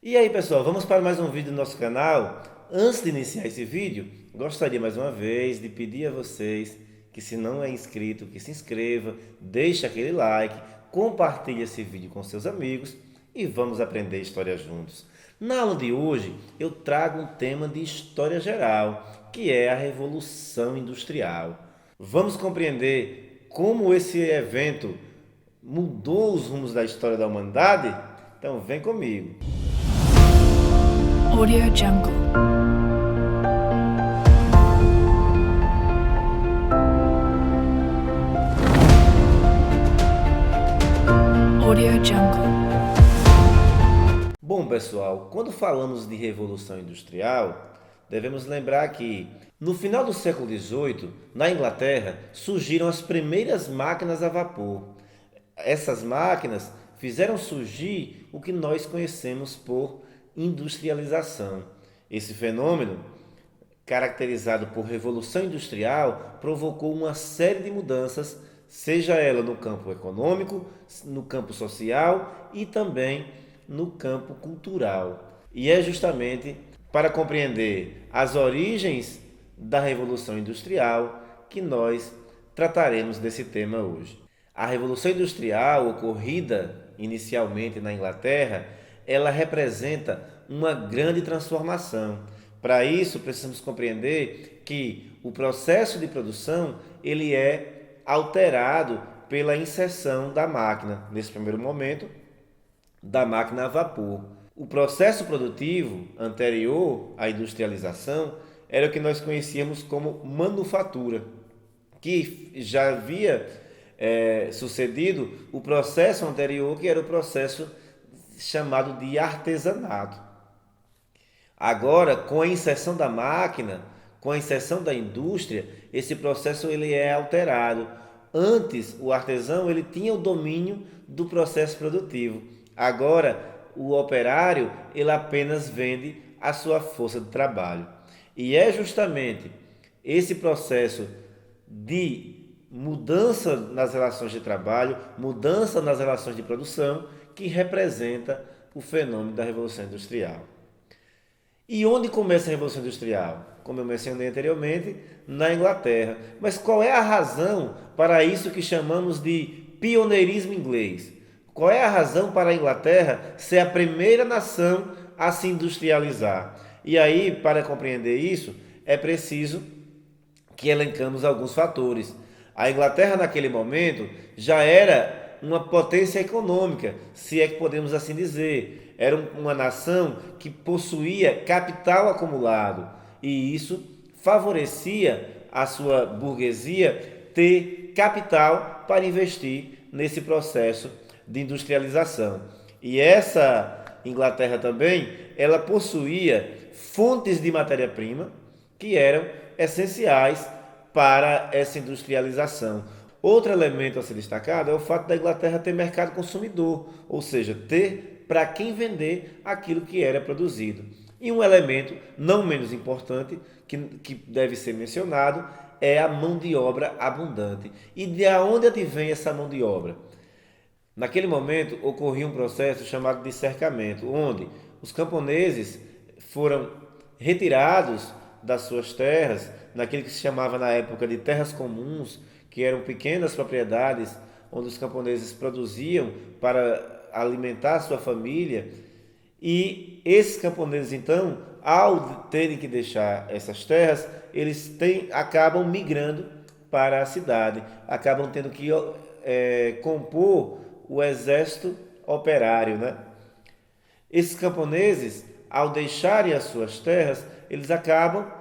E aí, pessoal, vamos para mais um vídeo do nosso canal. Antes de iniciar esse vídeo, gostaria mais uma vez de pedir a vocês que, se não é inscrito, que se inscreva, deixe aquele like, compartilhe esse vídeo com seus amigos e vamos aprender história juntos. Na aula de hoje, eu trago um tema de história geral, que é a Revolução Industrial. Vamos compreender como esse evento mudou os rumos da história da humanidade? Então vem comigo. Audio Jungle. Audio Jungle. Bom, pessoal, quando falamos de Revolução Industrial, devemos lembrar que no final do século XVIII, na Inglaterra, surgiram as primeiras máquinas a vapor. Essas máquinas fizeram surgir o que nós conhecemos por industrialização. Esse fenômeno, caracterizado por Revolução Industrial, provocou uma série de mudanças, seja ela no campo econômico, no campo social e também no campo cultural. E é justamente para compreender as origens da Revolução Industrial que nós trataremos desse tema hoje. A Revolução Industrial, ocorrida inicialmente na Inglaterra, ela representa uma grande transformação. Para isso, precisamos compreender que o processo de produção ele é alterado pela inserção da máquina, nesse primeiro momento, da máquina a vapor. O processo produtivo anterior à industrialização era o que nós conhecíamos como manufatura, que já havia sucedido o processo anterior, que era o processo chamado de artesanato. Agora, com a inserção da máquina, com a inserção da indústria, esse processo ele é alterado. Antes, o artesão ele tinha o domínio do processo produtivo. Agora, o operário ele apenas vende a sua força de trabalho. E é justamente esse processo de mudança nas relações de trabalho, mudança nas relações de produção, que representa o fenômeno da Revolução Industrial. E onde começa a Revolução Industrial? Como eu mencionei anteriormente, na Inglaterra. Mas qual é a razão para isso que chamamos de pioneirismo inglês? Qual é a razão para a Inglaterra ser a primeira nação a se industrializar? E aí, para compreender isso, é preciso que elencamos alguns fatores. A Inglaterra, naquele momento, já era uma potência econômica, se é que podemos assim dizer. Era uma nação que possuía capital acumulado e isso favorecia a sua burguesia ter capital para investir nesse processo de industrialização. E essa Inglaterra também, ela possuía fontes de matéria-prima que eram essenciais para essa industrialização. Outro elemento a ser destacado é o fato da Inglaterra ter mercado consumidor, ou seja, ter para quem vender aquilo que era produzido. E um elemento não menos importante que deve ser mencionado é a mão de obra abundante. E de onde advém essa mão de obra? Naquele momento ocorria um processo chamado de cercamento, onde os camponeses foram retirados das suas terras, naquilo que se chamava na época de terras comuns, que eram pequenas propriedades onde os camponeses produziam para alimentar sua família. E esses camponeses, então, ao terem que deixar essas terras, eles acabam migrando para a cidade, acabam tendo que compor o exército operário, né? Esses camponeses, ao deixarem as suas terras, eles acabam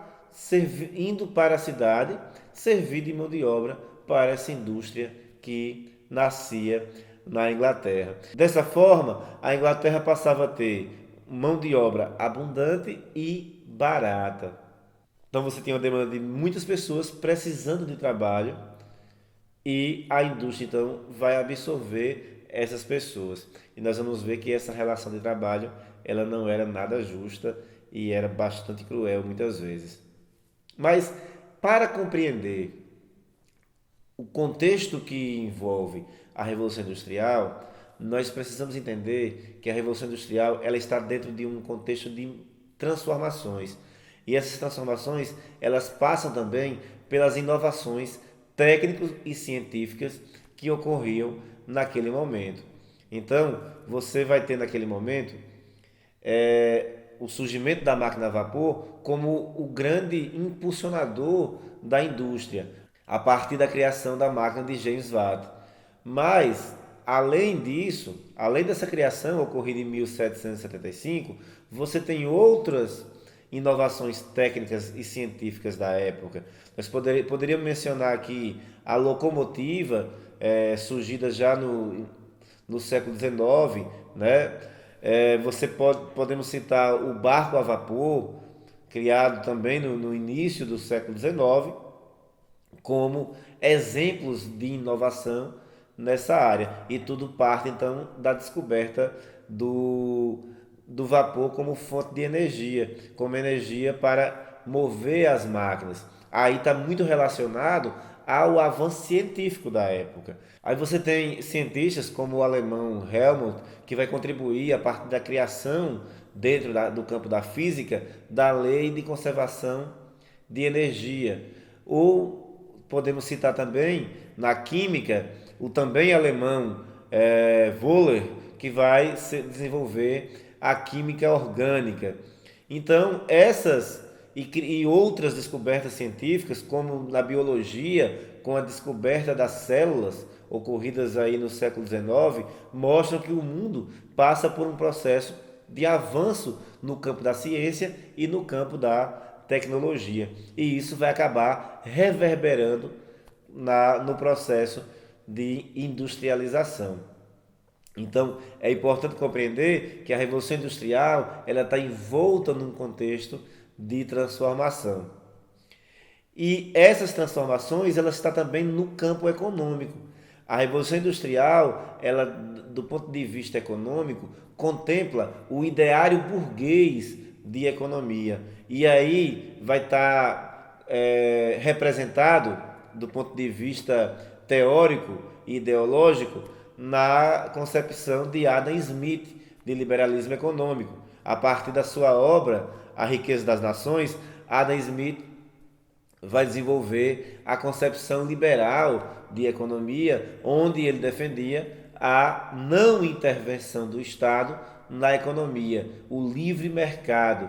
indo para a cidade, servir de mão de obra para essa indústria que nascia na Inglaterra. Dessa forma, a Inglaterra passava a ter mão de obra abundante e barata. Então você tinha uma demanda de muitas pessoas precisando de trabalho e a indústria então vai absorver essas pessoas. E nós vamos ver que essa relação de trabalho ela não era nada justa e era bastante cruel muitas vezes. Mas para compreender o contexto que envolve a Revolução Industrial, nós precisamos entender que a Revolução Industrial ela está dentro de um contexto de transformações. E essas transformações, elas passam também pelas inovações técnicas e científicas que ocorriam naquele momento. Então, você vai ter naquele momento o surgimento da máquina a vapor como o grande impulsionador da indústria, a partir da criação da máquina de James Watt. Mas, além disso, além dessa criação ocorrida em 1775, você tem outras inovações técnicas e científicas da época. Nós poderíamos mencionar aqui a locomotiva, surgida já no século XIX, né? Podemos citar o barco a vapor, criado também no início do século XIX, como exemplos de inovação nessa área. E tudo parte, então, da descoberta do vapor como fonte de energia, como energia para mover as máquinas. Aí está muito relacionado ao avanço científico da época. Aí você tem cientistas como o alemão Helmut, que vai contribuir a partir da criação, dentro do campo da física, da lei de conservação de energia. Ou podemos citar também, na química, o também alemão Wöhler, que vai desenvolver a química orgânica. Então, essas e outras descobertas científicas, como na biologia, com a descoberta das células, ocorridas aí no século XIX, mostram que o mundo passa por um processo de avanço no campo da ciência e no campo da tecnologia. E isso vai acabar reverberando no processo de industrialização. Então, é importante compreender que a Revolução Industrial ela está envolta num contexto de transformação. E essas transformações elas estão também no campo econômico. A Revolução Industrial, ela, do ponto de vista econômico, contempla o ideário burguês de economia. E aí vai estar representado, do ponto de vista teórico e ideológico, na concepção de Adam Smith de liberalismo econômico. A partir da sua obra A Riqueza das Nações, Adam Smith vai desenvolver a concepção liberal de economia, onde ele defendia a não intervenção do Estado na economia, o livre mercado.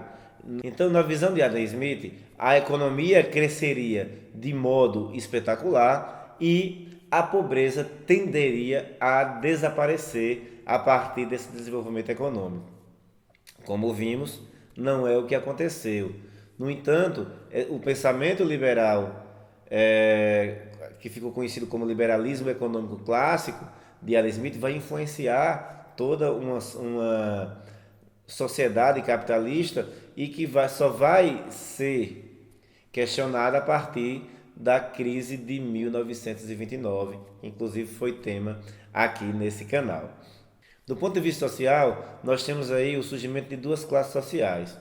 Então, na visão de Adam Smith, a economia cresceria de modo espetacular e a pobreza tenderia a desaparecer a partir desse desenvolvimento econômico. Como vimos, não é o que aconteceu. No entanto, o pensamento liberal, que ficou conhecido como liberalismo econômico clássico, de Adam Smith, vai influenciar toda uma sociedade capitalista e que só vai ser questionada a partir da crise de 1929, inclusive foi tema aqui nesse canal. Do ponto de vista social, nós temos aí o surgimento de duas classes sociais.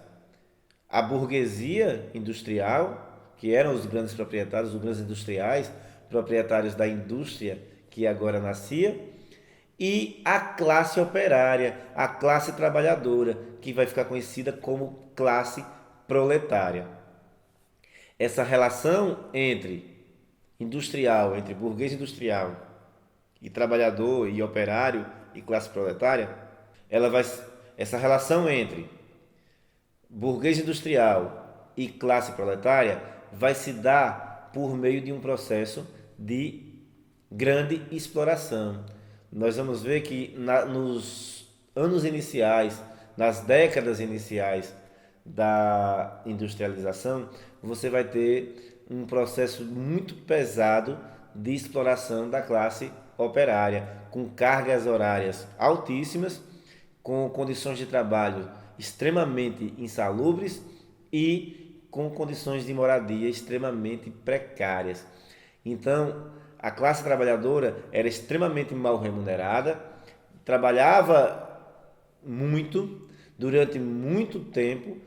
A burguesia industrial, que eram os grandes proprietários, os grandes industriais, proprietários da indústria que agora nascia, e a classe operária, a classe trabalhadora, que vai ficar conhecida como classe proletária. Essa relação entre burguês industrial e trabalhador e operário e classe proletária, essa relação entre burguês industrial e classe proletária vai se dar por meio de um processo de grande exploração. Nós vamos ver que nos anos iniciais, nas décadas iniciais da industrialização, você vai ter um processo muito pesado de exploração da classe operária, com cargas horárias altíssimas, com condições de trabalho extremamente insalubres e com condições de moradia extremamente precárias. Então, a classe trabalhadora era extremamente mal remunerada, trabalhava muito, durante muito tempo,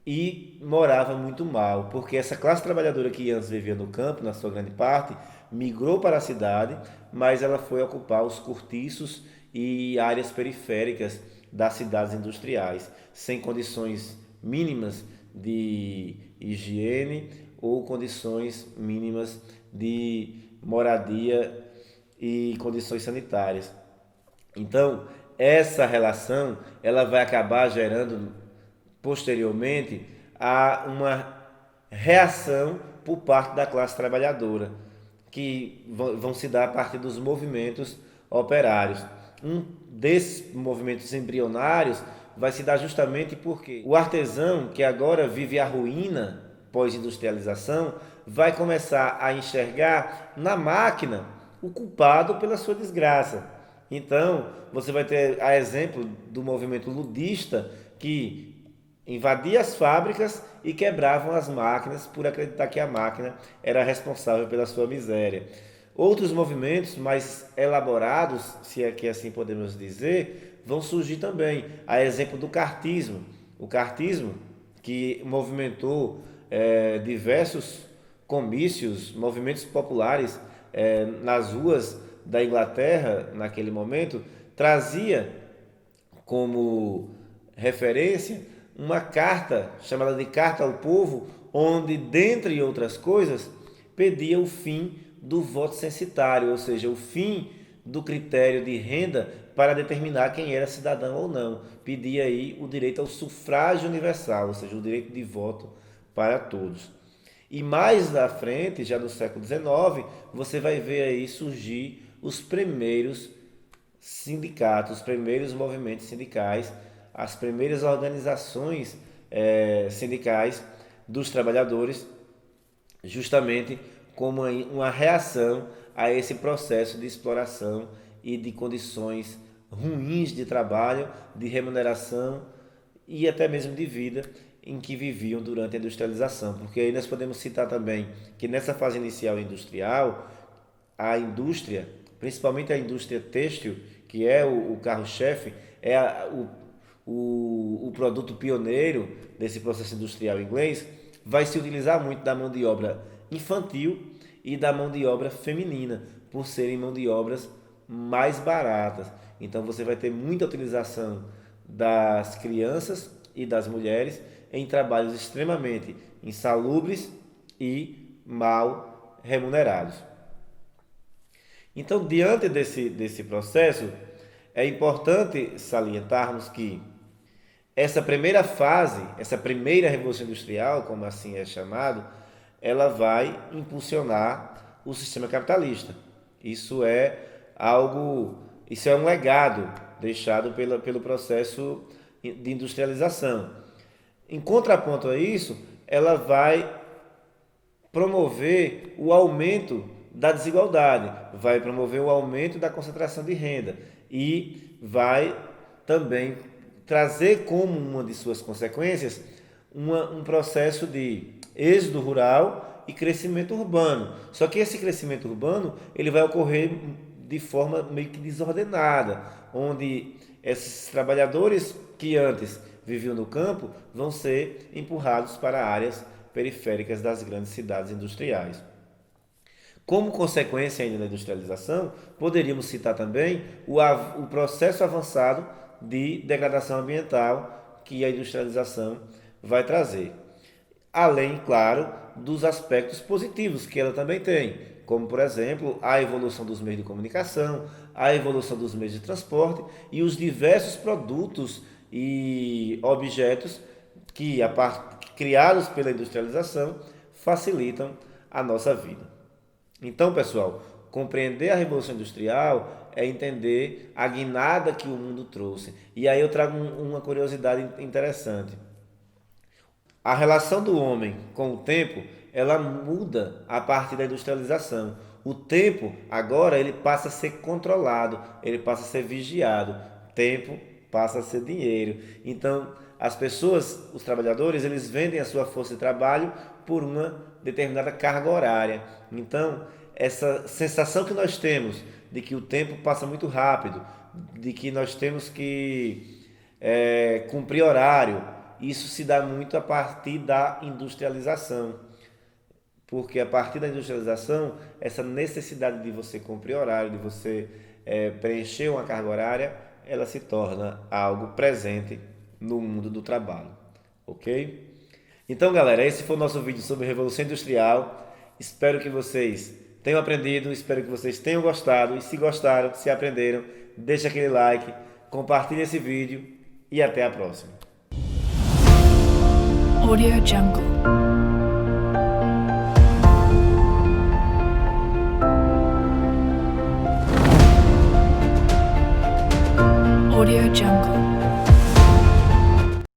e morava muito mal, porque essa classe trabalhadora que antes vivia no campo, na sua grande parte, migrou para a cidade, mas ela foi ocupar os cortiços e áreas periféricas das cidades industriais, sem condições mínimas de higiene ou condições mínimas de moradia e condições sanitárias. Então, essa relação ela vai acabar gerando posteriormente a uma reação por parte da classe trabalhadora, que vão se dar a partir dos movimentos operários. Um desses movimentos embrionários vai se dar justamente porque o artesão, que agora vive a ruína pós-industrialização, vai começar a enxergar na máquina o culpado pela sua desgraça. Então, você vai ter a exemplo do movimento ludista que invadia as fábricas e quebravam as máquinas por acreditar que a máquina era responsável pela sua miséria. Outros movimentos mais elaborados, se é que assim podemos dizer, vão surgir também. A exemplo do cartismo. O cartismo, que movimentou diversos comícios, movimentos populares nas ruas da Inglaterra naquele momento, trazia como referência uma carta chamada de Carta ao Povo, onde, dentre outras coisas, pedia o fim do voto censitário, ou seja, o fim do critério de renda para determinar quem era cidadão ou não. Pedia aí o direito ao sufrágio universal, ou seja, o direito de voto para todos. E mais à frente, já no século XIX, você vai ver aí surgir os primeiros sindicatos, os primeiros movimentos sindicais, as primeiras organizações sindicais dos trabalhadores, justamente como uma reação a esse processo de exploração e de condições ruins de trabalho, de remuneração e até mesmo de vida em que viviam durante a industrialização. Porque aí nós podemos citar também que nessa fase inicial industrial, a indústria, principalmente a indústria têxtil, que é o carro-chefe, o produto pioneiro desse processo industrial inglês, vai se utilizar muito da mão de obra infantil e da mão de obra feminina, por serem mão de obras mais baratas. Então você vai ter muita utilização das crianças e das mulheres em trabalhos extremamente insalubres e mal remunerados. Então, diante desse processo, é importante salientarmos que essa primeira fase, essa primeira revolução industrial, como assim é chamado, ela vai impulsionar o sistema capitalista. Isso é um legado deixado pelo processo de industrialização. Em contraponto a isso, ela vai promover o aumento da desigualdade, vai promover o aumento da concentração de renda e vai também trazer como uma de suas consequências um processo de êxodo rural e crescimento urbano. Só que esse crescimento urbano ele vai ocorrer de forma meio que desordenada, onde esses trabalhadores que antes viviam no campo vão ser empurrados para áreas periféricas das grandes cidades industriais. Como consequência ainda da industrialização, poderíamos citar também o processo avançado de degradação ambiental que a industrialização vai trazer. Além, claro, dos aspectos positivos que ela também tem, como, por exemplo, a evolução dos meios de comunicação, a evolução dos meios de transporte e os diversos produtos e objetos que, criados pela industrialização, facilitam a nossa vida. Então, pessoal, compreender a Revolução Industrial é entender a guinada que o mundo trouxe. E aí eu trago uma curiosidade interessante. A relação do homem com o tempo, ela muda a partir da industrialização. O tempo, agora, ele passa a ser controlado, ele passa a ser vigiado. Tempo passa a ser dinheiro. Então, as pessoas, os trabalhadores, eles vendem a sua força de trabalho por uma determinada carga horária. Então, essa sensação que nós temos de que o tempo passa muito rápido, de que nós temos que cumprir horário, isso se dá muito a partir da industrialização. Porque a partir da industrialização, essa necessidade de você cumprir horário, de você preencher uma carga horária, ela se torna algo presente no mundo do trabalho, ok? Então, galera, esse foi o nosso vídeo sobre Revolução Industrial. Espero que vocês tenham aprendido, espero que vocês tenham gostado. E se gostaram, se aprenderam, deixa aquele like, compartilhe esse vídeo e até a próxima. Audio Jungle. Audio Jungle.